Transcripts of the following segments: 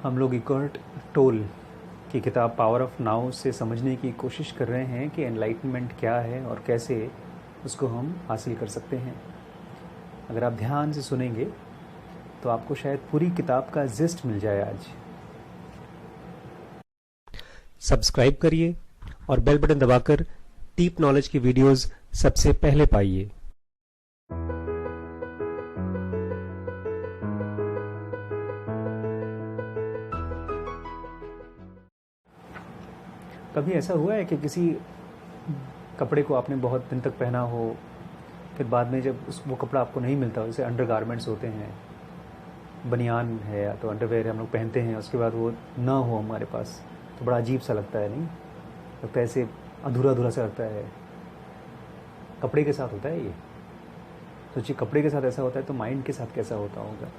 हम लोग Eckert toll की किताब पावर ऑफ नाउ से समझने की कोशिश कर रहे हैं कि एनलाइटनमेंट क्या है और कैसे उसको हम हासिल कर सकते हैं। अगर आप ध्यान से सुनेंगे तो आपको शायद पूरी किताब का जिस्ट मिल जाए आज। सब्सक्राइब करिए और बेल बटन दबाकर डीप नॉलेज की वीडियोस सबसे पहले पाइए। कभी ऐसा हुआ है कि किसी कपड़े को आपने बहुत दिन तक पहना हो, फिर बाद में जब वो कपड़ा आपको नहीं मिलता, जैसे अंडरगारमेंट्स होते हैं, बनियान है या तो अंडरवेयर हम लोग पहनते हैं, उसके बाद वो ना हो हमारे पास तो बड़ा अजीब सा लगता है, नहीं लगता? ऐसे अधूरा अधूरा सा लगता है। कपड़े के साथ होता है ये। सोचिए, कपड़े के साथ ऐसा होता है तो माइंड के साथ कैसा होता होगा।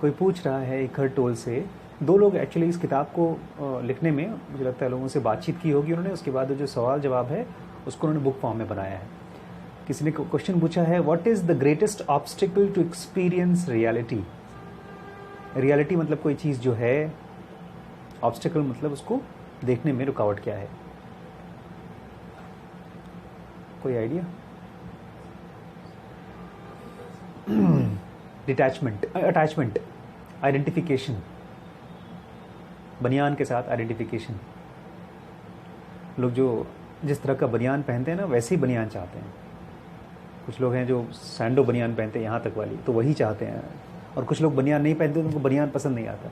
कोई पूछ रहा है इकर्ट टोल से, दो लोग एक्चुअली इस किताब को लिखने में मुझे लगता है लोगों से बातचीत की होगी उन्होंने, उसके बाद जो सवाल जवाब है उसको उन्होंने बुक फॉर्म में बनाया है। किसी ने क्वेश्चन पूछा है, what is the greatest obstacle to experience reality. Reality मतलब कोई चीज़ जो है, ऑब्स्टिकल मतलब उसको देखने में रुकावट क्या है। कोई आइडिया? डिटैचमेंट, अटैचमेंट, आइडेंटिफिकेशन, बनियान के साथ आइडेंटिफिकेशन। लोग जो जिस तरह का बनियान पहनते हैं ना, वैसे ही बनियान चाहते हैं। कुछ लोग हैं जो सैंडो बनियान पहनते हैं यहाँ तक वाली, तो वही चाहते हैं, और कुछ लोग बनियान नहीं पहनते, उनको बनियान पसंद नहीं आता।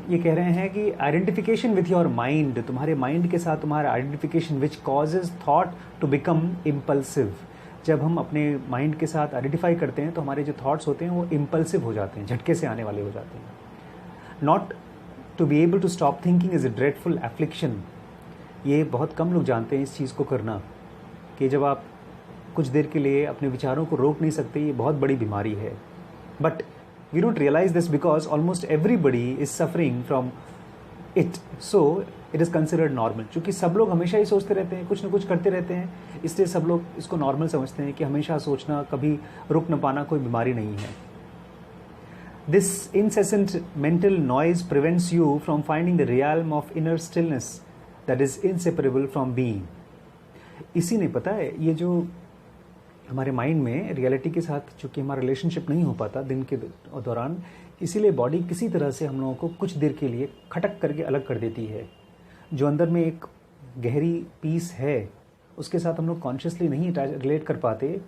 ये कह रहे हैं कि आइडेंटिफिकेशन विथ योर माइंड, तुम्हारे माइंड के साथ तुम्हारा identification which causes thought to become impulsive. जब हम अपने माइंड के साथ आइडेंटिफाई करते हैं तो हमारे जो थॉट्स होते हैं वो इम्पल्सिव हो जाते हैं, झटके से आने वाले हो जाते हैं। Not to be able to stop thinking is a dreadful affliction. ये बहुत कम लोग जानते हैं इस चीज़ को करना, कि जब आप कुछ देर के लिए अपने विचारों को रोक नहीं सकते, ये बहुत बड़ी बीमारी है। But we don't realize this because almost everybody is suffering from it, so it is considered normal. चूँकि सब लोग हमेशा ही सोचते रहते हैं, कुछ ना कुछ करते रहते हैं, इसलिए सब लोग इसको नॉर्मल समझते हैं कि हमेशा सोचना, कभी रुक न पाना कोई बीमारी नहीं है। This incessant mental noise prevents you from finding the realm of inner stillness that is inseparable from being. इसी ने पता है, ये जो हमारे माइंड में रियलिटी के साथ चूँकि हमारा रिलेशनशिप नहीं हो पाता दिन के दौरान, इसीलिए बॉडी किसी तरह से हम लोगों को कुछ देर के लिए खटक करके अलग कर देती है। जो अंदर में एक गहरी पीस है उसके साथ हम लोग कॉन्शियसली नहीं रिलेट कर पाते।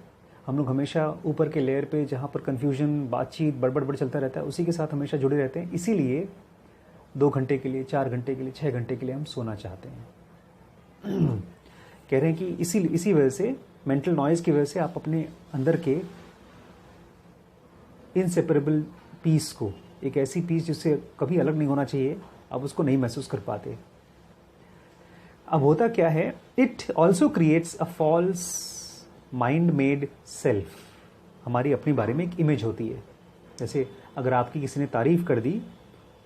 हम लोग हमेशा ऊपर के लेयर पे, जहाँ पर कन्फ्यूजन, बातचीत, बड़बड़ चलता रहता है, उसी के साथ हमेशा जुड़े रहते हैं। इसीलिए 2 घंटे के लिए, 4 घंटे के लिए, 6 घंटे के लिए हम सोना चाहते हैं। कह रहे हैं कि इसी वजह से, मेंटल नॉइज़ की वजह से आप अपने अंदर के इनसेपरेबल पीस को, एक ऐसी पीस जिससे कभी अलग नहीं होना चाहिए, आप उसको नहीं महसूस कर पाते। अब होता क्या है, it also creates a false mind made self. हमारी अपनी बारे में एक इमेज होती है। जैसे अगर आपकी किसी ने तारीफ़ कर दी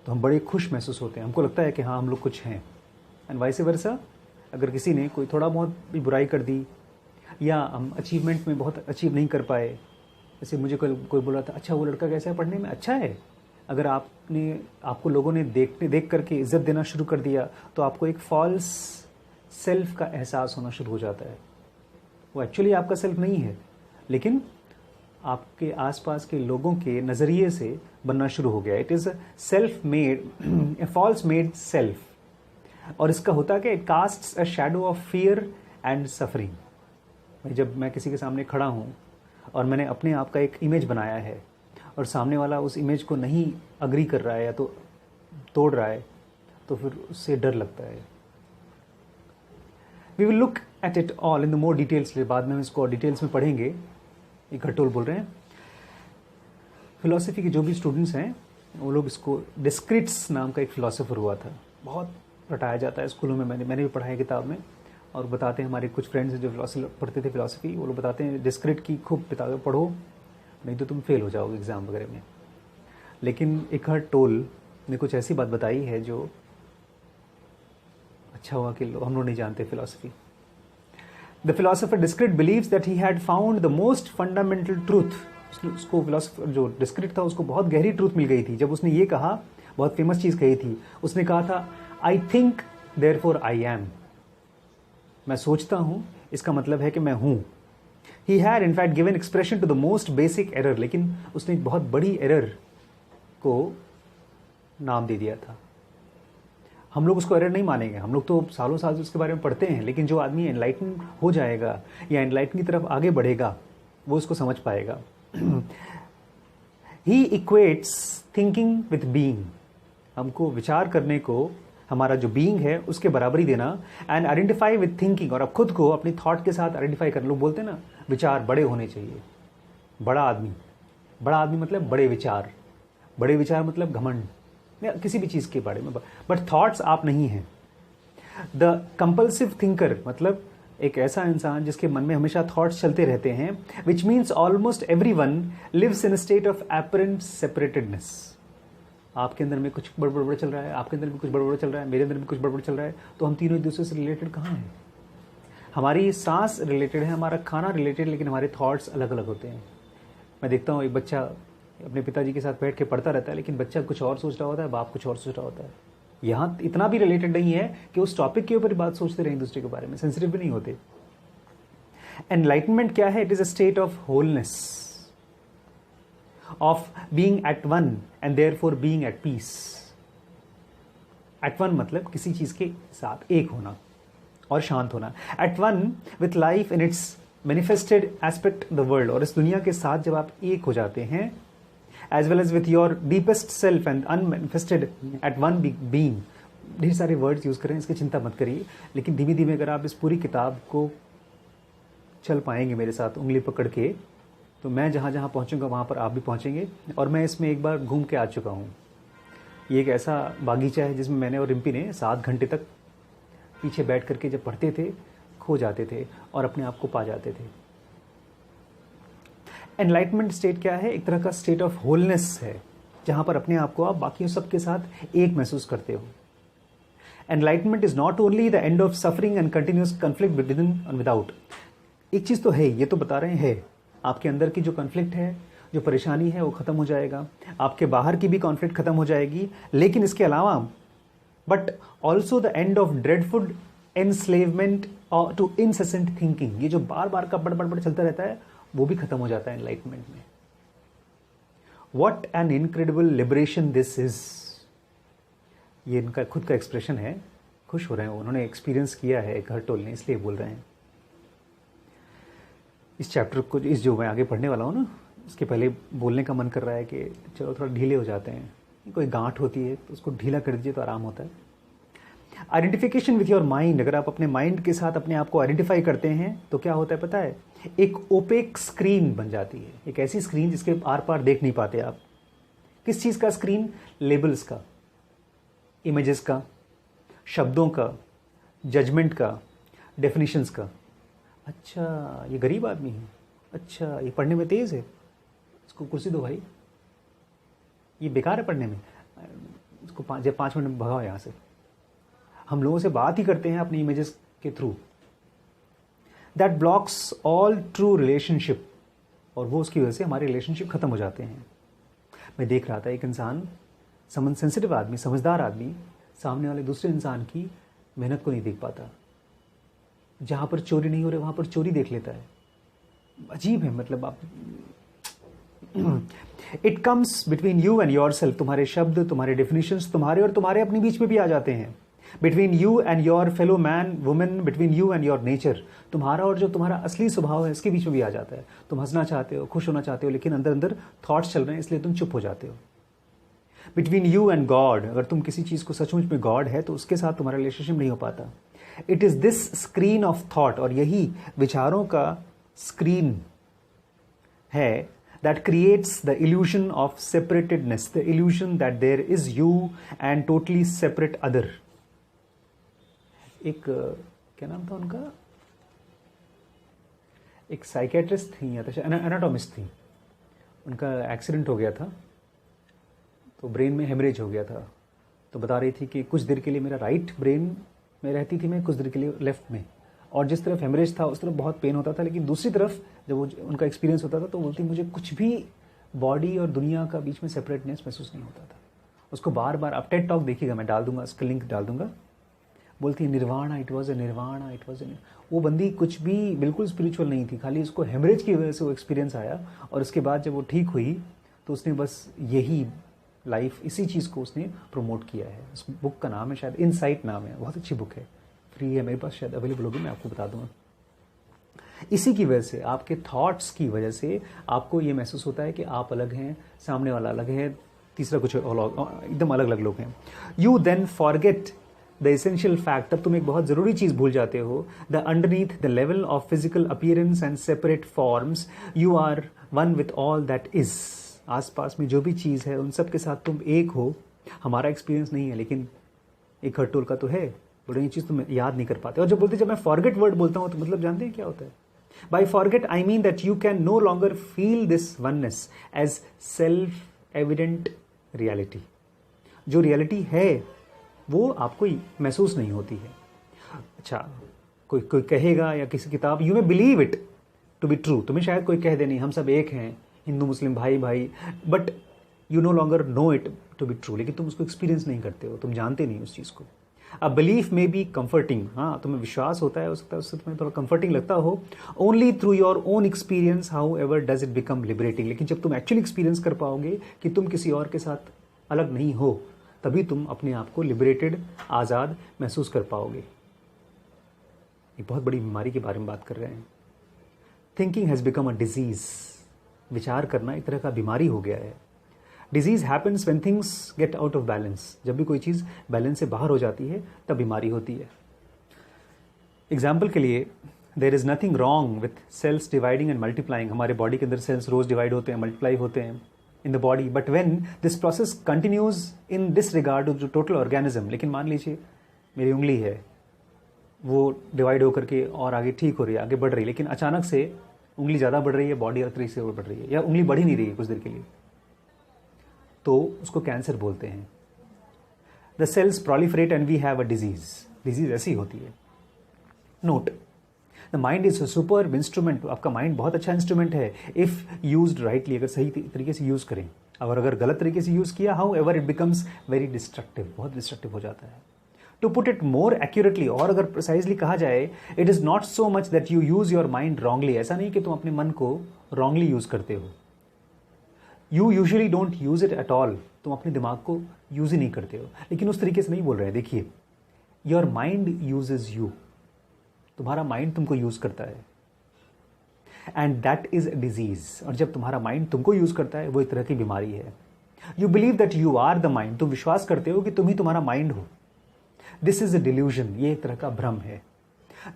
तो हम बड़े खुश महसूस होते हैं, हमको लगता है कि हाँ हम लोग कुछ हैं। एंड वाइस वर्सा, अगर किसी ने कोई थोड़ा बहुत भी बुराई कर दी, या हम अचीवमेंट में बहुत अचीव नहीं कर पाए, जैसे मुझे कोई बोला था, अच्छा वो लड़का कैसा है, पढ़ने में अच्छा है, अगर आपको लोगों ने देख करके इज्जत देना शुरू कर दिया तो आपको एक फॉल्स सेल्फ का एहसास होना शुरू हो जाता है। वो एक्चुअली आपका सेल्फ नहीं है, लेकिन आपके आसपास के लोगों के नज़रिए से बनना शुरू हो गया। It is a self made, a false made self. और इसका होता क्या, it casts a shadow of fear and suffering. जब मैं किसी के सामने खड़ा हूँ और मैंने अपने आप का एक इमेज बनाया है और सामने वाला उस इमेज को नहीं अग्री कर रहा है या तो तोड़ रहा है, तो फिर उससे डर लगता है। We will look at it all in the more details. बाद में हम इसको डिटेल्स में पढ़ेंगे। इकर्ट टोल बोल रहे हैं, फिलॉसफी के जो भी स्टूडेंट्स हैं वो लोग इसको, डिस्क्रिट्स नाम का एक फिलोसोफर हुआ था, बहुत रटाया जाता है स्कूलों में, मैंने भी पढ़ा है किताब में। और बताते हैं, हमारे कुछ फ्रेंड्स जो पढ़ते थे फिलॉसफी, वो लोग बताते हैं डिस्क्रिट की खूब किताबें पढ़ो, नहीं तो तुम फेल हो जाओगे एग्ज़ाम वगैरह में। लेकिन इकर्ट टोल ने कुछ ऐसी बात बताई है जो अच्छा हुआ कि हम लोग नहीं जानते philosophy. The philosopher discrete believes that he had found the most fundamental truth. उसको फिलोसोफर जो डिस्क्रिट था उसको बहुत गहरी ट्रूथ मिल गई थी जब उसने ये कहा, बहुत फेमस चीज़ कही थी। उसने कहा था I think therefore I am. मैं सोचता हूँ इसका मतलब है कि मैं हूँ। He had in fact given expression to the most basic error, लेकिन उसने एक बहुत बड़ी एरर को नाम दे दिया था। हम लोग उसको एरर नहीं मानेंगे, हम लोग तो सालों साल से उसके बारे में पढ़ते हैं, लेकिन जो आदमी एनलाइटन हो जाएगा या एनलाइटन की तरफ आगे बढ़ेगा वो उसको समझ पाएगा। ही इक्वेट्स थिंकिंग विथ बीइंग। हमको विचार करने को हमारा जो बीइंग है उसके बराबरी देना, एंड आइडेंटिफाई विथ थिंकिंग, और अब खुद को अपनी थॉट के साथ आइडेंटिफाई करना। लोग बोलते हैं ना विचार बड़े होने चाहिए। बड़ा आदमी मतलब बड़े विचार मतलब घमंड या किसी भी चीज़ के बारे में, बट थॉट्स आप नहीं हैं। द कंपल्सिव थिंकर मतलब एक ऐसा इंसान जिसके मन में हमेशा थॉट्स चलते रहते हैं, which means almost everyone lives in a state of apparent separatedness. आपके अंदर में कुछ बड़बड़ चल रहा है, आपके अंदर में कुछ बड़बड़ चल रहा है, मेरे अंदर में कुछ बड़बड़ चल रहा है, तो हम तीनों एक दूसरे से रिलेटेड कहाँ हैं? हमारी सांस रिलेटेड है, हमारा खाना रिलेटेड, लेकिन हमारे थॉट्स अलग अलग होते हैं। मैं देखता हूँ एक बच्चा अपने पिताजी के साथ बैठ के पढ़ता रहता है, लेकिन बच्चा कुछ और सोच रहा होता है, बाप कुछ और सोच रहा होता है। यहाँ इतना भी रिलेटेड नहीं है कि उस टॉपिक के ऊपर बात सोचते रहे, दूसरे के बारे में सेंसिटिव भी नहीं होते। एनलाइटनमेंट क्या है? It is a state of wholeness, of being at one and therefore being at peace. At one मतलब किसी चीज के साथ एक होना और शांत होना। At one with life in its manifested aspect the world, और इस दुनिया के साथ जब आप एक हो जाते हैं, as well as with your deepest self and unmanifested at one being. ढेर सारे वर्ड्स यूज करें, इसकी चिंता मत करिए, लेकिन धीमे धीमे अगर आप इस पूरी किताब को चल पाएंगे मेरे साथ उंगली पकड़ के, तो मैं जहाँ जहाँ पहुँचूंगा वहाँ पर आप भी पहुँचेंगे। और मैं इसमें एक बार घूम के आ चुका हूँ। ये एक ऐसा बागीचा है जिसमें मैंने और रिम्पी ने 7 घंटे तक पीछे बैठ करके जब पढ़ते थे, खो जाते थे और अपने आप को पा जाते थे। एनलाइटमेंट स्टेट क्या है? एक तरह का स्टेट ऑफ होलनेस है, जहाँ पर अपने आप को आप बाकी सबके साथ एक महसूस करते हो। Enlightenment is not only the end of suffering and continuous conflict with in and without. एक चीज़ तो है, ये तो बता रहे हैं, आपके अंदर की जो कॉन्फ्लिक्ट है, जो परेशानी है, वो खत्म हो जाएगा। आपके बाहर की भी कॉन्फ्लिक्ट खत्म हो जाएगी, लेकिन इसके अलावा but also the end of dreadful enslavement to incessant thinking. ये जो बार बार का बड़ चलता रहता है, वो भी खत्म हो जाता है एनलाइटमेंट में। What an incredible liberation this is. ये इनका खुद का एक्सप्रेशन है, खुश हो रहे हैं, उन्होंने एक्सपीरियंस किया है घर टोलने, इसलिए बोल रहे हैं। इस चैप्टर को, इस जो मैं आगे पढ़ने वाला हूँ ना, इसके पहले बोलने का मन कर रहा है कि चलो थोड़ा ढीले हो जाते हैं। कोई गांठ होती है तो उसको ढीला कर दीजिए तो आराम होता है। Identification with your mind. अगर आप अपने माइंड के साथ अपने आप को आइडेंटिफाई करते हैं तो क्या होता है पता है? एक ओपेक स्क्रीन बन जाती है, एक ऐसी स्क्रीन जिसके आर पार देख नहीं पाते आप। किस चीज़ का स्क्रीन? लेबल्स का, इमेजेस का, शब्दों का, जजमेंट का, डेफिनेशंस का। अच्छा ये गरीब आदमी है, अच्छा ये पढ़ने में तेज़ है, इसको कुर्सी दो भाई, ये बेकार है पढ़ने में, इसको 5 मिनट में भगाओ यहाँ से। हम लोगों से बात ही करते हैं अपनी इमेजेस के through. That blocks all true relationship, और वो उसकी वजह से हमारे रिलेशनशिप खत्म हो जाते हैं। मैं देख रहा था एक इंसान, सेंसिटिव आदमी, समझदार आदमी, सामने वाले दूसरे इंसान की मेहनत को नहीं देख पाता। जहाँ पर चोरी नहीं हो रही वहाँ पर चोरी देख लेता है। अजीब है, मतलब आप it comes between you and your self. तुम्हारे शब्द, तुम्हारे डेफिनेशंस तुम्हारे और तुम्हारे अपने बीच में भी आ जाते हैं। Between you and your fellow man women, between you and your nature. तुम्हारा और जो तुम्हारा असली स्वभाव है इसके बीच में भी आ जाता है। तुम हंसना चाहते हो, खुश होना चाहते हो, लेकिन अंदर अंदर थॉट्स चल रहे हैं, इसलिए तुम चुप हो जाते हो। बिटवीन यू एंड गॉड, अगर तुम किसी चीज़ को सचमुच में गॉड है तो उसके साथ तुम्हारा रिलेशनशिप नहीं हो पाता। It is this screen of thought, और यही विचारों का स्क्रीन है, that creates the illusion of separatedness, the illusion that there is you and totally separate other. एक क्या नाम था उनका, एक साइकेट्रिस्ट थी या तो एनाटॉमिस्ट थी, उनका एक्सीडेंट हो गया था तो ब्रेन में हेमरेज हो गया था। तो बता रही थी कि कुछ देर के लिए मेरा राइट ब्रेन में रहती थी मैं, कुछ देर के लिए लेफ्ट में, और जिस तरफ हेमरेज था उस तरफ बहुत पेन होता था, लेकिन दूसरी तरफ जब वो उनका एक्सपीरियंस होता था तो बोलती मुझे कुछ भी बॉडी और दुनिया का बीच में सेपरेटनेस महसूस नहीं होता था। उसको बार बार, आप टेड टॉक देखिएगा, मैं डाल दूंगा, उसका लिंक डाल दूंगा, बोलती है nirvana, it was a nirvana, it was a. वो बंदी कुछ भी बिल्कुल स्पिरिचुअल नहीं थी, खाली उसको हेमरेज की वजह से वो एक्सपीरियंस आया, और उसके बाद जब वो ठीक हुई तो उसने बस यही लाइफ, इसी चीज़ को उसने प्रमोट किया है। उस बुक का नाम है शायद इनसाइट नाम है, बहुत अच्छी बुक है, फ्री है मेरे पास, शायद अवेलेबल होगी, मैं आपको बता दूंगा। इसी की वजह से, आपके थॉट्स की वजह से आपको ये महसूस होता है कि आप अलग हैं, सामने वाला अलग है, तीसरा कुछ एकदम अलग अलग लोग हैं। You then forget the essential fact, तब तुम एक बहुत ज़रूरी चीज़ भूल जाते हो, the underneath the level of physical appearance and separate forms you are one with all that is. आसपास में जो भी चीज़ है उन सब के साथ तुम एक हो। हमारा एक्सपीरियंस नहीं है, लेकिन एक हर टोल का तो है, बड़ी ये चीज़ तुम याद नहीं कर पाते। और जब बोलते, जब मैं फॉरगेट वर्ड बोलता हूँ तो मतलब जानते हैं क्या होता है? By forget I mean that you can no longer feel this oneness as self evident reality. जो रियलिटी है वो आपको महसूस नहीं होती है। अच्छा, कोई कहेगा या किसी किताब, you may believe it to be true, तुम्हें शायद कोई कह दे नहीं हम सब एक हैं, हिंदू मुस्लिम भाई भाई, but you no longer know it to be true, लेकिन तुम उसको एक्सपीरियंस नहीं करते हो, तुम जानते नहीं उस चीज़ को। अ बिलीफ में बी कंफर्टिंग, हाँ तुम्हें विश्वास होता है, हो सकता है उससे तुम्हें थोड़ा कंफर्टिंग लगता हो, only through your own experience how ever does it become liberating. लेकिन जब तुम एक्चुअली एक्सपीरियंस कर पाओगे कि तुम किसी और के साथ अलग नहीं हो, तभी तुम अपने आप को लिबरेटेड, आज़ाद महसूस कर पाओगे। एक बहुत बड़ी बीमारी के बारे में बात कर रहे हैं। Thinking has become a disease, विचार करना एक तरह का बीमारी हो गया है। Disease happens when things get out of balance, जब भी कोई चीज़ बैलेंस से बाहर हो जाती है तब बीमारी होती है। एग्जाम्पल के लिए, there is nothing wrong with cells dividing and multiplying. हमारे बॉडी के अंदर सेल्स रोज डिवाइड होते हैं, मल्टीप्लाई होते हैं in the body, but when this process continues in disregard of the total organism, लेकिन मान लीजिए मेरी उंगली है, वो डिवाइड होकर के और आगे ठीक हो रही है, आगे बढ़ रही है, लेकिन अचानक से उंगली ज़्यादा बढ़ रही है, बॉडी अलग तरीके से और बढ़ रही है, या उंगली बढ़ ही नहीं रही है कुछ देर के लिए, तो उसको कैंसर बोलते हैं। The cells proliferate and we have a disease, disease ऐसी होती है। Note, the mind is a superb instrument, आपका माइंड बहुत अच्छा इंस्ट्रूमेंट है इफ़ यूज्ड राइटली, अगर सही तरीके से यूज़ करें। और अगर गलत तरीके से यूज़ किया, however it becomes very destructive, बहुत डिस्ट्रक्टिव हो जाता है। To put it more accurately, और अगर प्रिसाइजली कहा जाए, it is not so much that you use your mind wrongly, ऐसा नहीं कि तुम अपने मन को रॉन्गली यूज़ करते हो। You usually don't use it at all, तुम अपने दिमाग को यूज़ ही नहीं करते हो, लेकिन उस तरीके से नहीं बोल रहे हैं। देखिए, योर माइंड यूजेज यू, तुम्हारा माइंड तुमको यूज करता है, and that is a disease. और जब तुम्हारा माइंड तुमको यूज करता है, वो एक तरह की बीमारी है। You believe that you are the mind, तुम विश्वास करते हो कि तुम ही तुम्हारा माइंड हो। दिस इज अ डिल्यूजन, ये एक तरह का भ्रम है।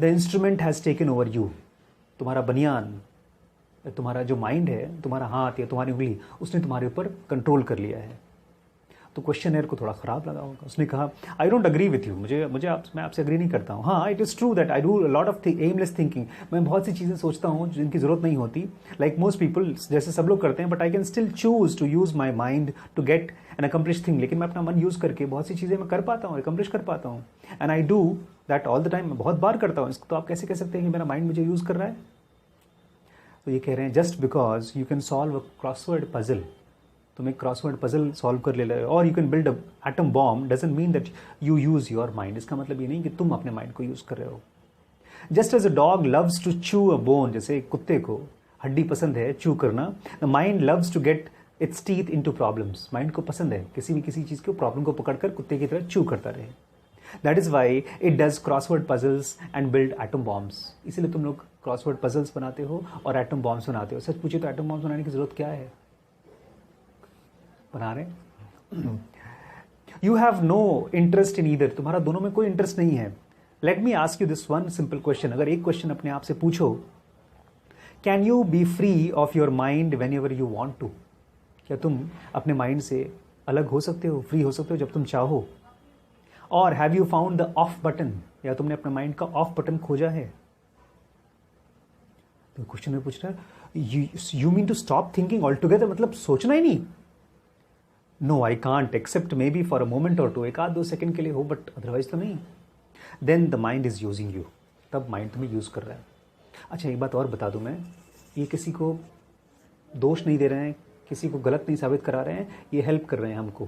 The instrument has taken over you, तुम्हारा बनियान, तुम्हारा जो माइंड है, तुम्हारा हाथ या तुम्हारी उंगली, उसने तुम्हारे ऊपर कंट्रोल कर लिया है। तो क्वेश्चनर को थोड़ा खराब लगा होगा, उसने कहा I don't agree with you, मैं आपसे अग्री नहीं करता हूँ। हाँ, it is true that I do lot of aimless thinking, मैं बहुत सी चीज़ें सोचता हूँ जिनकी ज़रूरत नहीं होती, लाइक मोस्ट पीपल, जैसे सब लोग करते हैं, but I can still choose to use my mind to get an accomplish thing. लेकिन मैं अपना मन यूज़ करके बहुत सी चीज़ें मैं कर पाता हूँ, अकम्प्लिश कर पाता हूँ, and I do that all the time, मैं बहुत बार करता हूँ। इसको तो आप कैसे कह सकते हैं कि मेरा माइंड मुझे यूज़ कर रहा है? तो ये कह रहे हैं, just because you can solve a crossword puzzle, तुम एक क्रॉसवर्ड पजल सॉल्व कर ले रहे हो, और you can build a atom bomb, doesn't mean that you use your mind. इसका मतलब ये नहीं कि तुम अपने माइंड को यूज कर रहे हो। Just as a dog loves to chew a bone, जैसे कुत्ते को हड्डी पसंद है चू करना, the mind loves to get its teeth into problems. Mind को पसंद है किसी चीज को, प्रॉब्लम को पकड़कर कुत्ते की तरह चू करता रहे। That is why it does crossword puzzles and build atom bombs. इसीलिए तुम लोग क्रॉसवर्ड पजल्स बनाते हो और एटम बॉम्ब्स बनाते हो। सच पूछे तो एटम बॉम्ब्स बनाने की जरूरत क्या है? बना रहे। You have no interest in either, तुम्हारा दोनों में कोई इंटरेस्ट नहीं है। Let me ask you this one simple question, अगर एक क्वेश्चन अपने आप से पूछो, can you be free of your mind whenever you want to? क्या तुम अपने माइंड से अलग हो सकते हो, फ्री हो सकते हो जब तुम चाहो? और have you found the off button, या तुमने अपने माइंड का ऑफ बटन खोजा है? तो क्वेश्चन में पूछ रहा है, you mean to stop thinking all together, मतलब सोचना ही नहीं? No, I can't, except maybe for a moment or two, एक आध 2 सेकंड के लिए हो, बट अदरवाइज तो नहीं। Then the mind is using you, तब माइंड तुम्हें यूज कर रहा है। अच्छा, एक बात और बता दूं मैं, ये किसी को दोष नहीं दे रहे हैं, किसी को गलत नहीं साबित करा रहे हैं, ये हेल्प कर रहे हैं हमको।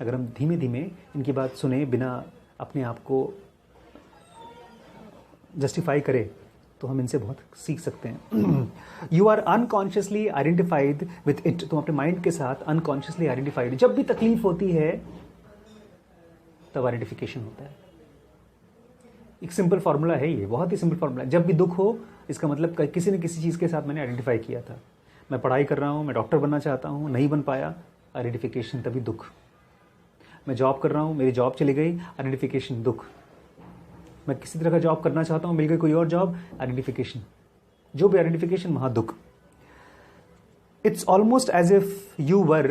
अगर हम धीमे धीमे इनकी बात सुने बिना अपने आप को जस्टिफाई करें तो हम इनसे बहुत सीख सकते हैं. You are unconsciously identified with it. तुम अपने माइंड के साथ अनकॉन्शियसली आइडेंटिफाइड. जब भी तकलीफ होती है तब आइडेंटिफिकेशन होता है. एक सिंपल फार्मूला है ये, बहुत ही सिंपल फार्मूला. जब भी दुख हो इसका मतलब किसी न किसी चीज़ के साथ मैंने आइडेंटिफाई किया था. मैं पढ़ाई कर रहा हूँ, मैं डॉक्टर बनना चाहता हूँ, नहीं बन पाया, आइडेंटिफिकेशन तभी दुख. मैं जॉब कर रहा हूँ, मेरी जॉब चली गई, आइडेंटिफिकेशन दुख. मैं किसी तरह का जॉब करना चाहता हूँ, मिल गई कोई और जॉब, आइडेंटिफिकेशन. जो भी आइडेंटिफिकेशन वहाँ दुख. It's almost as if you were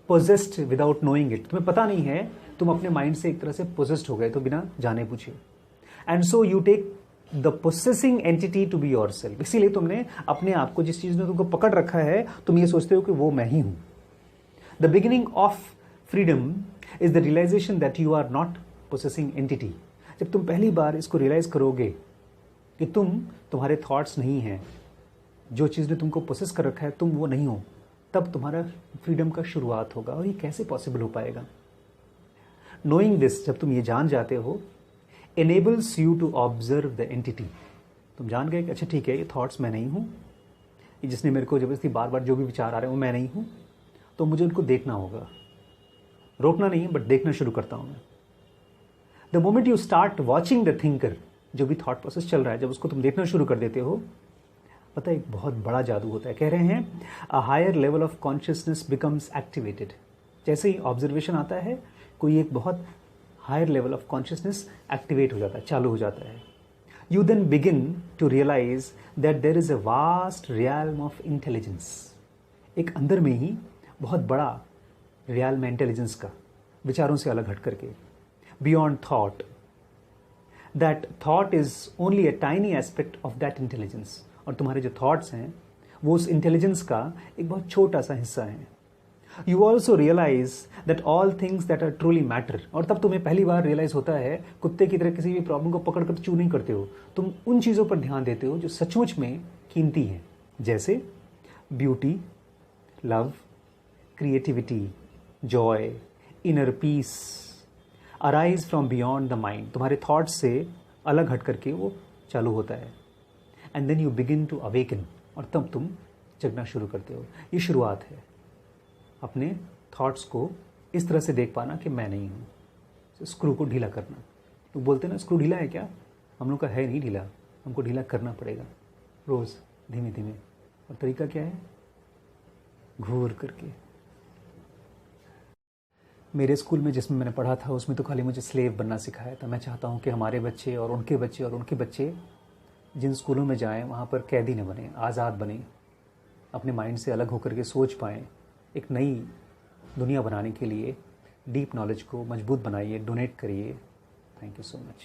possessed without knowing it. तुम्हें पता नहीं है, तुम अपने माइंड से एक तरह से पोजेस्ड हो गए तो बिना जाने पूछे. And so you take the possessing entity to be yourself. इसीलिए तुमने अपने आप को, जिस चीज ने तुमको पकड़ रखा है, तुम ये सोचते हो कि वो मैं ही हूं. The beginning of freedom is the realization that you are not possessing entity. जब तुम पहली बार इसको रियलाइज करोगे कि तुम्हारे थॉट्स नहीं हैं, जो चीज ने तुमको पोसेस कर रखा है तुम वो नहीं हो, तब तुम्हारा फ्रीडम का शुरुआत होगा. और ये कैसे पॉसिबल हो पाएगा? नोइंग दिस, जब तुम ये जान जाते हो, enables you to observe the entity. तुम जान गए कि अच्छा ठीक है, ये थॉट्स मैं नहीं हूँ, ये जिसने मेरे को जबरदस्ती बार बार जो भी विचार आ रहे हैं वो मैं नहीं हूँ, तो मुझे उनको देखना होगा. रोकना नहीं है, बट देखना शुरू करता हूँ मैं. The moment you start watching the thinker, जो भी थॉट प्रोसेस चल रहा है, जब उसको तुम देखना शुरू कर देते हो, पता है एक बहुत बड़ा जादू होता है. कह रहे हैं a higher level of consciousness becomes activated. जैसे ही ऑब्जर्वेशन आता है, कोई एक बहुत higher level of consciousness activate हो जाता है, चालू हो जाता है. You then begin to realize that there is a vast realm of intelligence. एक अंदर में ही बहुत बड़ा रियल्म इंटेलिजेंस का, विचारों से अलग हट करके, beyond thought. That thought is only a tiny aspect of that intelligence. और तुम्हारे जो थॉट्स हैं वो उस इंटेलिजेंस का एक बहुत छोटा सा हिस्सा है. You also realize that all things that are truly matter. और तब तुम्हें पहली बार रियलाइज होता है, कुत्ते की तरह किसी भी प्रॉब्लम को पकड़ कर चू नहीं करते हो, तुम उन चीज़ों पर ध्यान देते हो जो सचमुच में कीमती हैं. जैसे beauty, love, creativity, joy, inner peace arise from beyond the mind. तुम्हारे थॉट्स से अलग हट करके वो चालू होता है. And then you begin to awaken. और तब तुम जगना शुरू करते हो. ये शुरुआत है अपने थॉट्स को इस तरह से देख पाना कि मैं नहीं हूँ. स्क्रू को ढीला करना. तो बोलते ना स्क्रू ढीला है क्या? हम लोग का है नहीं ढीला, हमको ढीला करना पड़ेगा रोज़ धीमे धीमे. और तरीका क्या है? घूर करके. मेरे स्कूल में जिसमें मैंने पढ़ा था उसमें तो खाली मुझे स्लेव बनना सिखाया था. मैं चाहता हूँ कि हमारे बच्चे और उनके बच्चे और उनके बच्चे जिन स्कूलों में जाएं वहाँ पर कैदी न बने, आज़ाद बने, अपने माइंड से अलग होकर के सोच पाएँ. एक नई दुनिया बनाने के लिए डीप नॉलेज को मजबूत बनाइए, डोनेट करिए. Thank you so much.